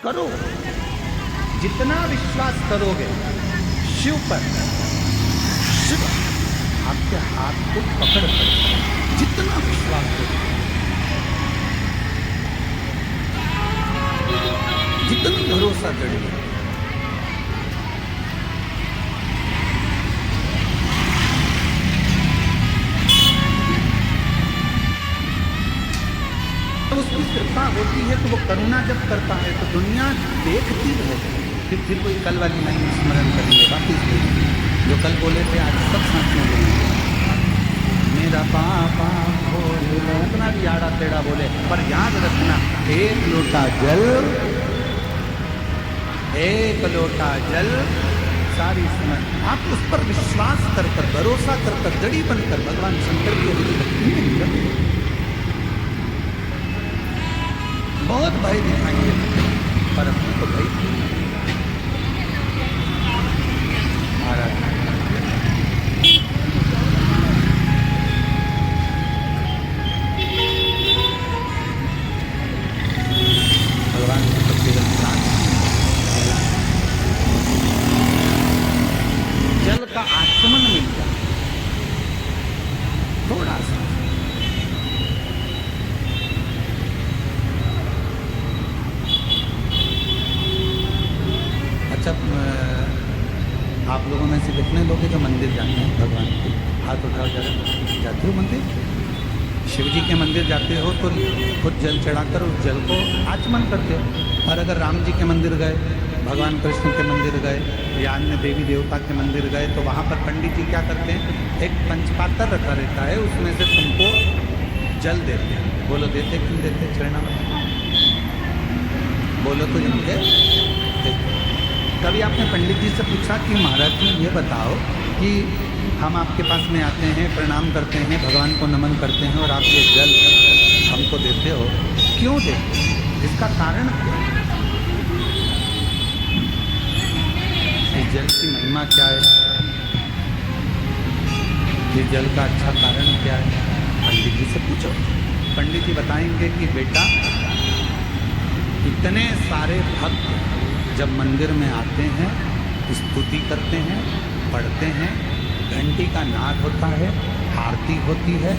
करो, जितना विश्वास करोगे शिव पर, शिव आपके हाथ को पकड़ कर, जितना विश्वास करोगे, जितना भरोसा करोगे, उसकी कृपा होती है तो वो करुणा जब करता है तो दुनिया देखती रहती है। फिर कोई कल वाली नहीं स्मरण करेंगे, बाकी जो कल बोले थे आज सब साथ में बोलेंगे। मेरा पापा भोले, उतना भी आड़ा टेढ़ा बोले, पर याद रखना एक लोटा जल, एक लोटा जल सारी समय आप उस पर विश्वास कर कर, भरोसा कर कर, जड़ी बनकर भगवान शंकर की भक्ति में निकल, बहुत भय दिखाएंगे पर अपने को भय भगवान की भक्ति जल का आचमन मिलता थोड़ा सा। अच्छा, आप लोगों में से कितने लोग हैं जो मंदिर जाते हैं भगवान के? हाथ उठाओ जरा, जाते हो मंदिर? शिव जी के मंदिर जाते हो तो खुद जल चढ़ाकर उस जल को आचमन करते हो। और अगर राम जी के मंदिर गए, भगवान कृष्ण के मंदिर गए या अन्य देवी देवता के मंदिर गए तो वहाँ पर पंडित जी क्या करते हैं, एक पंचपात्र रखा रहता है, उसमें से तुमको जल देते हैं। बोलो देते क्यों देते? चढ़ना बोलो तो जमके। कभी आपने पंडित जी से पूछा कि महाराज जी ये बताओ कि हम आपके पास में आते हैं, प्रणाम करते हैं, भगवान को नमन करते हैं और आप ये जल हमको देते हो, क्यों देते हो? इसका कारण क्या है? इस जल की महिमा क्या है? इस जल का अच्छा कारण क्या है? पंडित जी से पूछो। पंडित जी बताएंगे कि बेटा इतने सारे भक्त जब मंदिर में आते हैं, स्तुति करते हैं, पढ़ते हैं, घंटी का नाद होता है, आरती होती है,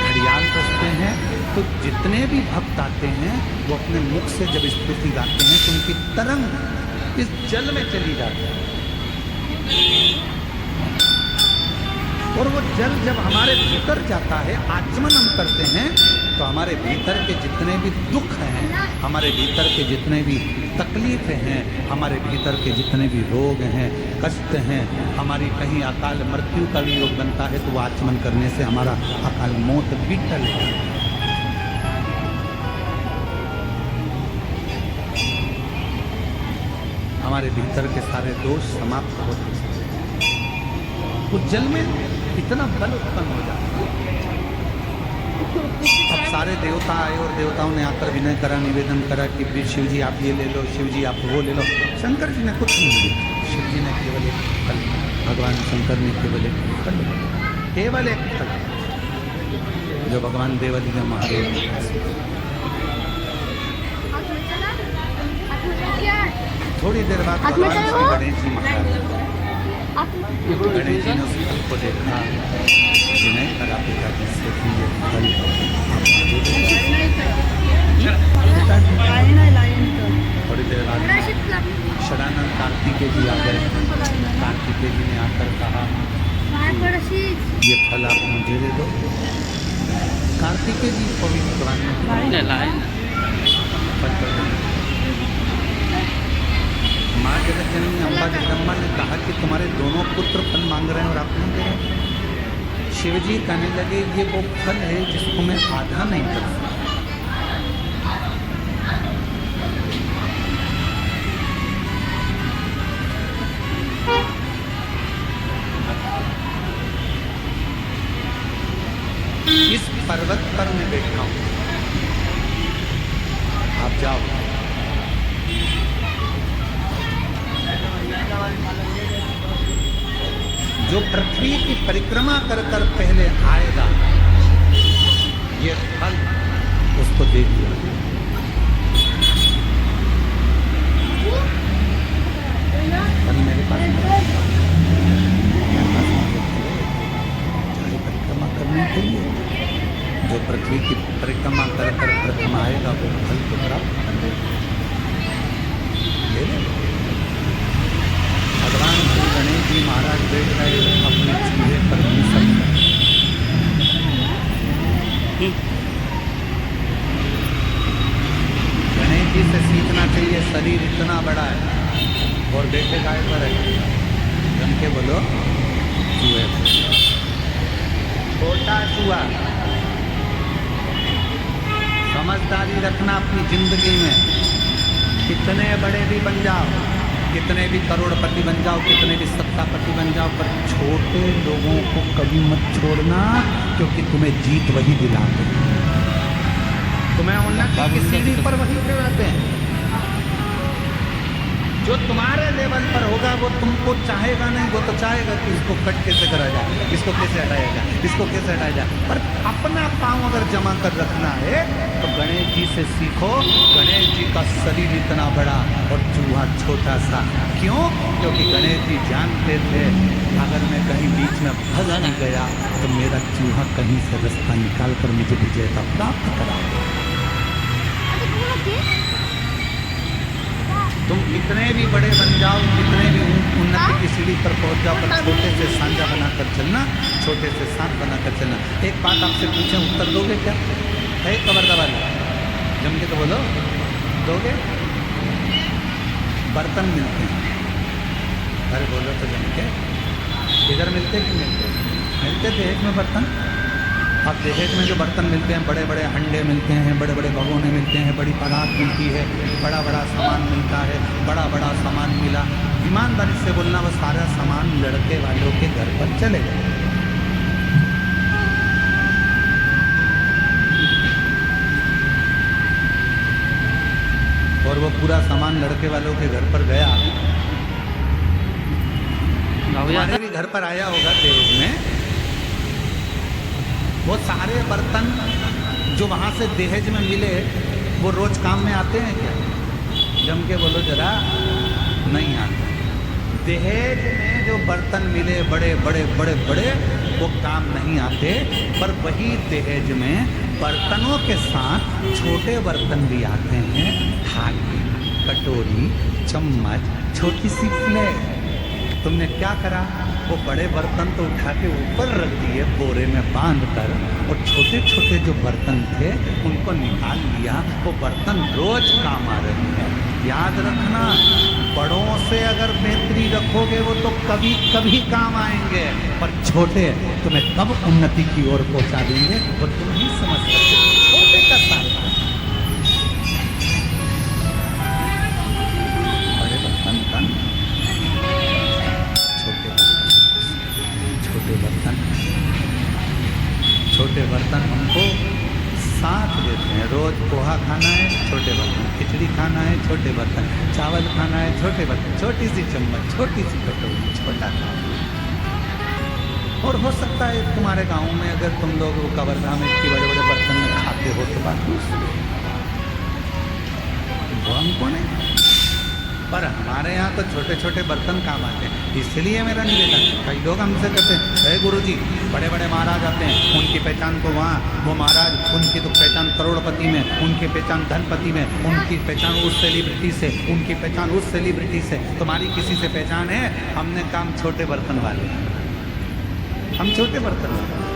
घड़ियाल बजते हैं, तो जितने भी भक्त आते हैं वो अपने मुख से जब स्तुति गाते हैं तो उनकी तरंग इस जल में चली जाती है। और वो जल जब हमारे भीतर जाता है, आचमन हम करते हैं, तो हमारे भीतर के जितने भी दुख हैं, हमारे भीतर के जितने भी तकलीफें हैं, हमारे भीतर के जितने भी रोग हैं, कष्ट हैं, हमारी कहीं अकाल मृत्यु का भी योग बनता है तो वो आचमन करने से हमारा अकाल मौत भी टल जाता है। हमारे भीतर के सारे दोष समाप्त होते हैं। उस जल में इतना बल उत्पन्न हो जाता है। अब सारे देवता आए और देवताओं ने आकर विनय करा, निवेदन करा कि शिव जी आप ये ले लो, शिव जी आप वो ले लो। शंकर जी ने कुछ नहीं लिया, शिव जी ने केवल एक फल, भगवान शंकर ने केवल एक फल, केवल एक फल जो भगवान देवलिंग महादेव ने। थोड़ी देर बाद भगवान श्री गणेश जी महाराज, गणेश जी ने उस फल को देखा, विनय करा पिताजी से कि ये फल थोड़ी देर बाद षडानंद कार्तिकेय जी आ गए। कार्तिकेय जी ने आकर कहा ये फल आप मुझे दे दो। कार्तिकेय जी को भी भगवान ने माँ जगत जननी अम्बा जगदम्बा ने कहा कि तुम्हारे दोनों पुत्र फल मांग रहे हैं और आप नहीं दे रहे। शिव जी कहने लगे ये वो फल है जिसको मैं आधा नहीं कर सकता। इस पर्वत पर मैं बैठा हूं, आप जाओ। जो पृथ्वी की परिक्रमा कर कर पहले आएगा, ये फल उसको दे दिया। शरीर इतना बड़ा है और बैठे गाय पर है। जम के बोलो चूहे पर। छोटा चूहा। समझदारी रखना अपनी जिंदगी में। कितने बड़े भी बन जाओ, कितने भी करोड़पति बन जाओ, कितने भी सत्तापति बन जाओ, पर छोटे लोगों को कभी मत छोड़ना, क्योंकि तुम्हें जीत वही दिलाते हैं, तुम्हें उन्नति की सीढ़ी पर वही चढ़ाते हैं। जो तुम्हारे लेवल पर होगा वो तुमको चाहेगा नहीं, वो तो चाहेगा कि इसको कट कैसे करा जाए, इसको कैसे हटाया जाए, इसको कैसे हटाया जाए। पर अपना पांव अगर जमा कर रखना है तो गणेश जी से सीखो। गणेश जी का शरीर इतना बड़ा और चूहा छोटा सा। क्यों? क्योंकि गणेश जी जानते थे अगर मैं कहीं बीच में फंस नहीं गया तो मेरा चूहा कहीं से रास्ता निकाल कर मुझे विजेता प्राप्त करा। तुम कितने भी बड़े बन जाओ, कितने भी उन्नति की सीढ़ी पर पहुंच जाओ, पर छोटे से सांझा बनाकर चलना, छोटे से सांझ बनाकर चलना। एक बात आपसे पूछें, उत्तर दोगे क्या? है कबर दबाल जम के तो बोलो, दोगे? बर्तन मिलते हैं, अरे बोलो तो जम के। इधर मिलते कि मिलते? मिलते दहेज में बर्तन। अब दहेज में जो बर्तन मिलते हैं, बड़े बड़े हंडे मिलते हैं, बड़े बड़े भगोने मिलते हैं, बड़ी परात मिलती है, बड़ा बड़ा सामान मिलता है, बड़ा बड़ा सामान मिला। ईमानदारी से बोलना, वो सारा सामान लड़के वालों के घर पर चले गए। और वो पूरा सामान लड़के वालों के घर पर गया। हमारे भी घर पर आया होगा दहेज में। वो सारे बर्तन जो वहाँ से दहेज में मिले वो रोज काम में आते हैं क्या? जम के बोलो जरा, नहीं आते। दहेज में जो बर्तन मिले बड़े बड़े बड़े बड़े, वो काम नहीं आते। पर वही दहेज में बर्तनों के साथ छोटे बर्तन भी आते हैं। थाली, कटोरी, चम्मच, छोटी सी प्लेट। तुमने क्या करा? वो बड़े बर्तन तो उठा के ऊपर रख दिए बोरे में बांध कर, और छोटे छोटे जो बर्तन थे उनको निकाल लिया। वो बर्तन रोज काम आ रहे हैं। याद रखना, बड़ों से अगर बेहतरी रखोगे वो तो कभी कभी काम आएंगे, पर छोटे तुम्हें कब उन्नति की ओर पहुंचा देंगे वो तुम ही समझ सकते हो। छोटे का साथ बड़े बर्तन, छोटे बर्तन हमको साथ देते हैं। रोज पोहा खाना है, छोटे बर्तन। खिचड़ी खाना है, छोटे बर्तन। चावल खाना है, छोटे बर्तन। छोटी सी चम्मच, छोटी सी कटोरी, छोटा खाना। और हो सकता है तुम्हारे गांव में अगर तुम लोग कबरगाह में इतने बड़े बड़े बर्तन में खाते हो तो बात वो हमको नहीं, पर हमारे यहाँ तो छोटे छोटे बर्तन काम आते हैं। इसलिए मेरा निवेदन, कई लोग हमसे कहते हैं, अरे गुरुजी बड़े बड़े महाराज आते हैं, उनकी पहचान तो वहाँ, वो महाराज उनकी तो पहचान करोड़पति में, उनकी पहचान धनपति में, उनकी पहचान उस सेलिब्रिटी से, उनकी पहचान उस सेलिब्रिटी से। तुम्हारी किसी से पहचान है? हमने काम छोटे बर्तन वाले, हम छोटे बर्तन वाले।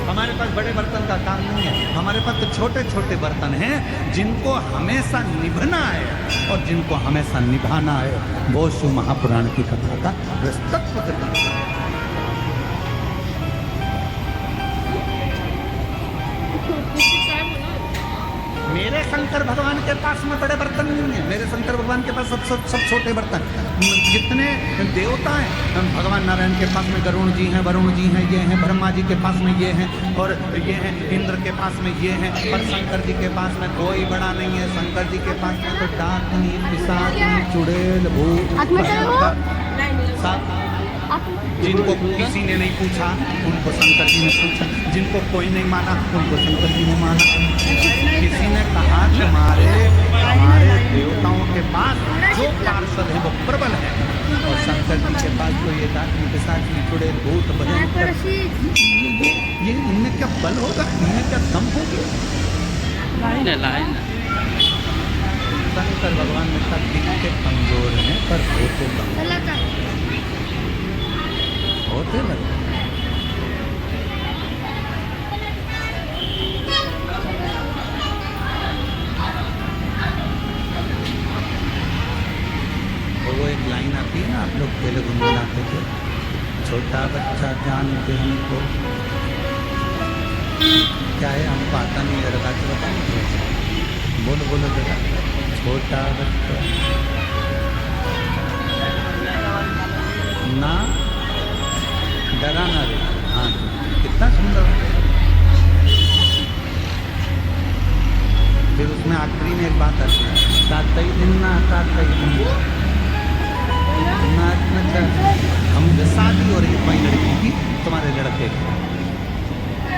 हमारे पास बड़े बर्तन का काम नहीं है। हमारे पास तो छोटे छोटे बर्तन हैं जिनको हमेशा निभना है, और जिनको हमेशा निभाना है वो शिव महापुराण की कथा का तत्व करना है। मेरे शंकर भगवान के पास में बड़े बर्तन नहीं है। मेरे शंकर भगवान के पास सब छोटे बर्तन। जितने देवता हैं, भगवान नारायण के पास में गरुण जी हैं, वरुण जी हैं, ये हैं, ब्रह्मा जी के पास में ये हैं, और ये हैं, इंद्र के पास में ये हैं। पर शंकर जी के पास में कोई बड़ा नहीं है। शंकर जी के पास में तो डाकनी, पिशाचनी, चुड़ैल, भूत, जिनको किसी ने नहीं पूछा उनको शंकर जी ने पूछा, जिनको कोई नहीं माना उनको शंकर जी ने माना। किसी ने कहा तुम्हारे हमारे देवताओं के पास जो पार्षद है वो प्रबल है, और शंकर जी के पास तो ये डाकनी, पिशाचनी, चुड़ैल, भूत, भयंकर, ये इनमें क्या बल होगा, इनमें क्या दम होगी? शंकर भगवान में तक दिख के कमजोर हैं, पर होते होते लगते। वो एक लाइन आती है ना, आप लोग पहले गुनगुनाते थे, छोटा बच्चा जानते हमको, क्या है हमको आता नहीं है, रखा के बताओ, बोलो बोलो जरा, छोटा बच्चा ना डरा ना रे। हाँ, कितना सुंदर। फिर उसमें आखिरी में एक बात आती है, तातई दिन ना तातई दिन हम शादी हो रही है भाई लड़की की, तुम्हारे लड़के की,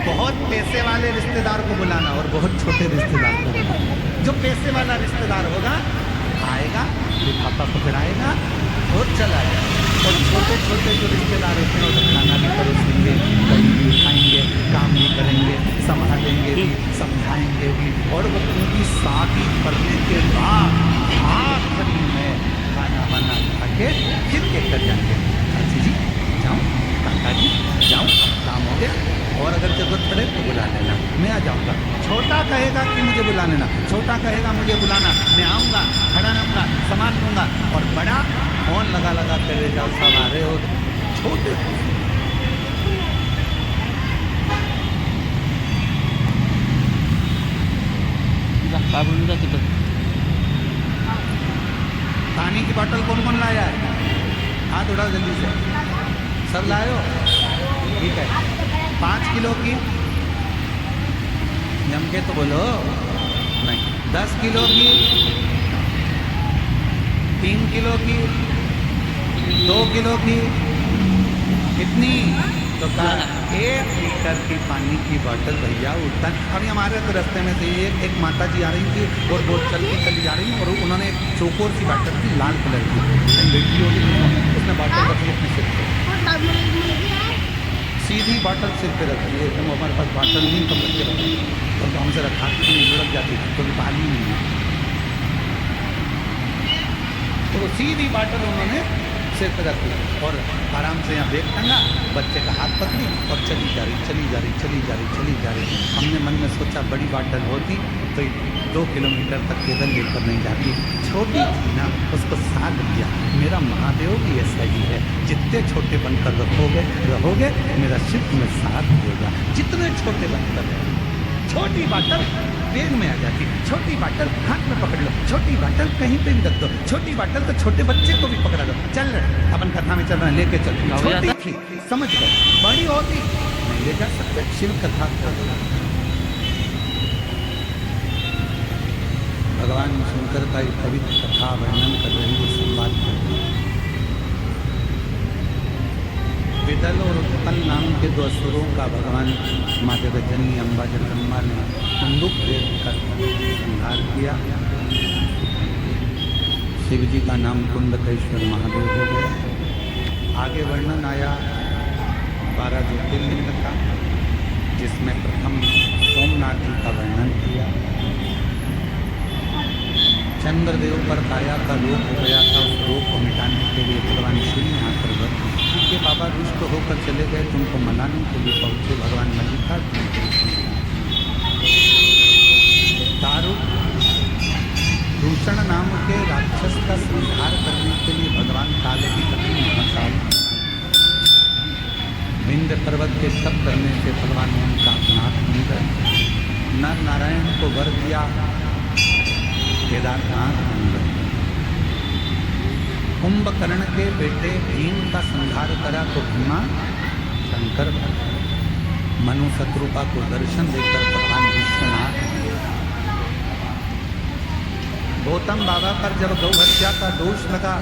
बहुत पैसे वाले रिश्तेदार को बुलाना और बहुत छोटे रिश्तेदार को बुलाना। जो पैसे वाला रिश्तेदार होगा आएगा, लिफाफा पकड़ाएगा और चला जाएगा, और छोटे छोटे जो रिश्तेदार होते हैं उसे खाना भी परोसेंगे, कहीं भी उठाएंगे, काम भी करेंगे, संभालेंगे भी, समझाएंगे भी, और वो पूरी शादी करने के बाद आखिरी में खाना वाना खा के फिर लेकर जाएंगे, चाची जी जाओ, काका जी जाओ, काम हो गया, और अगर जरूरत पड़े तो बुला लेना, मैं आ जाऊँगा। छोटा कहेगा कि मुझे बुला लेना, छोटा कहेगा मुझे बुलाना, मैं आऊँगा, खड़ा रहूँगा, सामान लूँगा, और बड़ा फोन लगा लगा करे जाओ, सब आ रहे हो। छोटे पानी की बोतल कौन कौन लाया है? हाथ उठाओ जल्दी से, सब लाए हो? ठीक है, 5 किलो की जम के तो बोलो, नहीं 10 किलो की, 3 किलो की, 2 किलो की, कितनी? तो कहा 1 लीटर की पानी की बोतल भैया उतना। अभी हमारे तो रास्ते में से एक माता जी आ रही थी और बोट चलती चली जा रही, और उन्होंने एक चौकोर सी बोतल थी लाल कलर की, बेटी होगी उसने बोतल रखी अपने सिर पे, सीधी बोतल सिर पे रखी है। तो हमारे पास बोतल नहीं, तो बच्चे रखी, और तो हमसे रखा नहीं, लुढ़क जाती थी, तो पानी नहीं है, तो वो सीधी बोतल उन्होंने सिर पे रखी और आराम से यहाँ बैग टंगा, बच्चे का हाथ पकड़ी और चली जा रही, चली जा रही, चली जा रही, चली जा रही। हमने मन में सोचा बड़ी बोतल होती तो 2 किलोमीटर तक पैदल लेकर नहीं जाती, छोटी थी ना, उसको साथ दिया। मेरा महादेव भी ऐसा ही है, जितने छोटे बनकर रहोगे मेरा शिव में साथ देगा। जितने छोटे बनकर रहोगे, छोटी बोतल बैग में आ जाती, छोटी बोतल हाथ में पकड़ लो, छोटी बोतल कहीं पे भी रख दो, छोटी बोतल तो छोटे बच्चे को भी पकड़ा दो, चल रहे अपन कथा में चल रहे हैं, लेके चल। छोटी थी समझ गए, बड़ी होती नहीं ले जा सकते। शिव कथा भगवान शंकर का एक पवित्र कथा वर्णन कर रही है, संवाद कर रही है। विदल और उत्पन्न नाम के 2 असुरों का भगवान माँ जगज्जननी अम्बा जगदम्बा ने बंदूक देकर संहार किया। शिव जी का नाम कुंडकेश्वर महादेव हो गया। आगे वर्णन आया 12 ज्योतिर्लिंग का, जिसमें प्रथम सोमनाथ जी का वर्णन किया। चंद्रदेव पर काया का लोप हो गया था, उस रोग को मिटाने के लिए भगवान शिव यहाँ पर के बाबा रुष्ट होकर चले गए, तुमको मनाने के लिए पहुंचे भगवान मल्लिकार्जुन। दारुक दूषण नाम के राक्षस का संहार करने के लिए भगवान काले की पत्नी महाकाल विंध्य पर्वत के तप करने से भगवान उनका नाथ बन गए। नर नारायण को वर दिया, केदारनाथ बन गए। कुंभकर्ण के बेटे भीम का संहार करा तो भीमा शंकर बन। मनु शत्रुपा को दर्शन देकर भगवान विश्वनाथ। गौतम बाबा पर जब गौ हत्या का दोष लगा,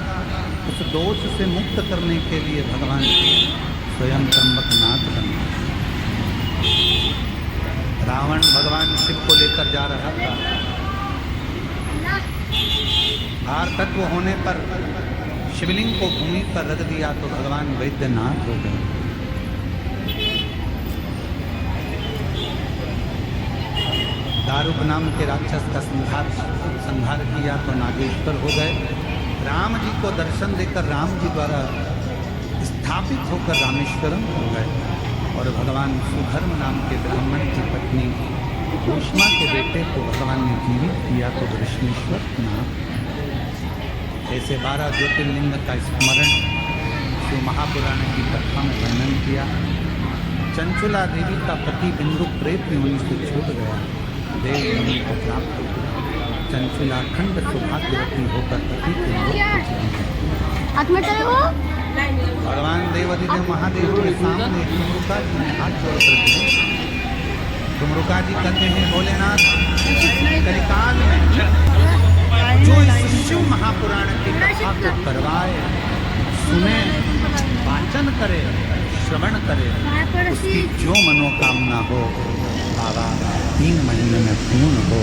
उस दोष से मुक्त करने के लिए भगवान स्वयं त्र्यंबकनाथ बन। रावण भगवान शिव को लेकर जा रहा था, भार तत्व होने पर शिवलिंग को भूमि पर रख दिया तो भगवान वैद्यनाथ हो गए। दारुक नाम के राक्षस का संहार किया तो नागेश्वर हो गए। राम जी को दर्शन देकर राम जी द्वारा स्थापित होकर रामेश्वरम हो गए। और भगवान सुधर्म नाम के ब्राह्मण की पत्नी भूष्मा के बेटे को भगवान ने जीवित किया तो वृष्णेश्वर नाम। ऐसे 12 ज्योतिर्लिंग का स्मरण जो महापुराण की कथा में वर्णन किया। चंचुला देवी का पति बिंदु प्रेत योनि से छूट गया, देव योनि को प्राप्त हुआ। चंचुला खंड सौभाग्यवती होकर पति के हाथ में चले वो भगवान देवादिदेव महादेव के सामने तुमरुका जी ने हाथ जोड़ कर दिए। तुमरुका जी कहते हैं भोलेनाथ, कलिकाल में जो इस शिव महापुराण की कथा को करवाए, सुने, वाचन करे, श्रवण करे, उसकी जो मनोकामना हो बाबा 3 महीने में पूर्ण हो।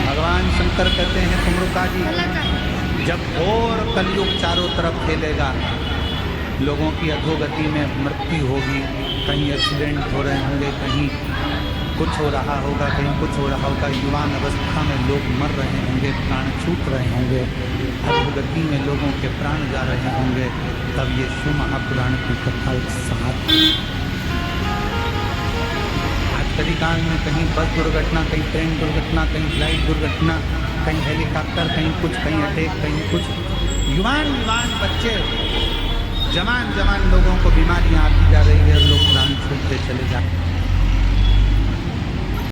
भगवान शंकर कहते हैं तुमरुका जी, जब और कलयुग चारों तरफ फैलेगा, लोगों की अधोगति में मृत्यु होगी, कहीं एक्सीडेंट हो रहे होंगे, कहीं कुछ हो रहा होगा, कहीं कुछ हो रहा होगा, युवान अवस्था में लोग मर रहे होंगे, प्राण छूट रहे होंगे, अधोगति में लोगों के प्राण जा रहे होंगे, तब ये शिव महापुराण की कथा एक साथ। आज कलिकाल में कहीं बस दुर्घटना, कहीं ट्रेन दुर्घटना, कहीं फ्लाइट दुर्घटना, कहीं हेलीकॉप्टर, कहीं कुछ, कहीं अटैक, कहीं कुछ, युवान बच्चे, जवान लोगों को बीमारियां आती जा रही है, लोग प्राण छूटते चले जा रहे हैं।